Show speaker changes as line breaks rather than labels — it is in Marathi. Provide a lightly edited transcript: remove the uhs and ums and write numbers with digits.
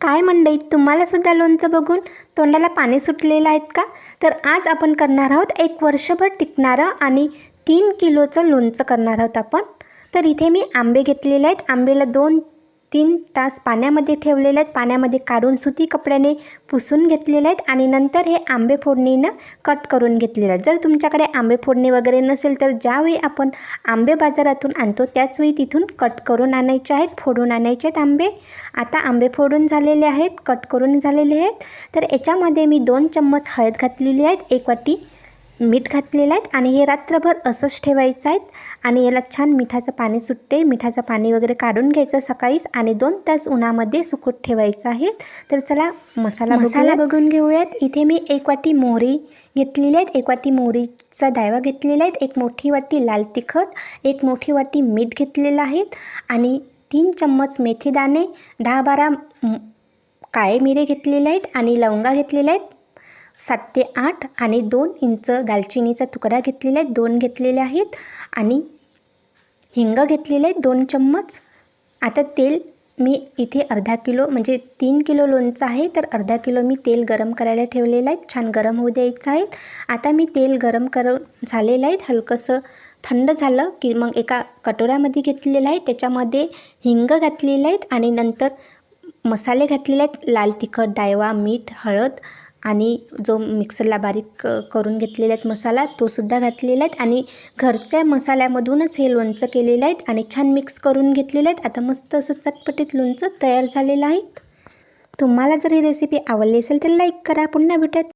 काय मंडळी, तुम्हाला सुद्धा लोणचं बघून तोंडाला पाणी सुटलेलं आहेत का? तर आज आपण करणार आहोत एक वर्षभर टिकणारं आणि 3 किलोचं लोणचं करणार आहोत आपण. तर इथे मी आंबे घेतलेले आहेत. आंब्याला 2-3 तास पाण्यामध्ये ठेवलेले आहेत. पाण्यामध्ये काढून सुती कपड्याने पुसून घेतलेले आहेत आणि नंतर हे आंबे फोडणीनं कट करून घेतलेले आहेत. जर तुमच्याकडे आंबे फोडणी वगैरे नसेल तर ज्यावेळी आपण आंबे बाजारातून आणतो त्याचवेळी तिथून कट करून आणायचे आहेत, फोडून आणायचे आहेत आंबे. आता आंबे फोडून झालेले आहेत, कट करून झालेले आहेत. तर याच्यामध्ये मी 2 चम्मच हळद घातलेली आहेत, 1 वाटी मीठ घातलेलं आहे आणि हे रात्रभर असंच ठेवायचं आहे. आणि याला छान मिठाचं पाणी सुटते. मिठाचं पाणी वगैरे काढून घ्यायचं सकाळीच आणि 2 तास उन्हामध्ये सुकत ठेवायचं आहे. तर चला मसाला बघून घेऊयात. इथे मी 1 वाटी मोहरी घेतलेली आहे, 1 वाटी मोहरीचा दायवा घेतलेला आहे, 1 मोठी वाटी लाल तिखट, 1 मोठी वाटी मीठ घेतलेलं आहे आणि 3 चम्मच मेथीदाणे, 10-12 काळे मिरे घेतलेले आहेत आणि लवंगा घेतलेल्या आहेत 7 ते 8 आणि 2 इंच दालचिनीचा तुकडा घेतलेला आहे, 2 घेतलेले आहेत आणि हिंग घेतलेले आहे 2 चम्मच. आता तेल मी इथे अर्धा किलो म्हणजे 3 किलो लोणचं आहे तर अर्धा किलो मी तेल गरम करायला ठेवलेलं आहे. छान गरम होऊ द्यायचं आहे. आता मी तेल गरम झालेलं आहे. हलकंसं थंड झालं की मग एका कटोऱ्यामध्ये घेतलेलं आहे. त्याच्यामध्ये हिंग घातलेलं आहे आणि नंतर मसाले घातलेले आहेत. लाल तिखट, दायवा, मीठ, हळद आणि जो मिक्सरला बारीक करून घेतलेला आहे मसाला तोसुद्धा घातलेला आहे आणि घरच्या मसाल्यामधूनच हे लोणचं केलेलं आहे आणि छान मिक्स करून घेतलेलं आहे. आता मस्त असं चटपटीत लोणचं तयार झालेलं आहे. तुम्हाला जर ही रेसिपी आवडली असेल तर लाईक करा. पुन्हा भेटूयात.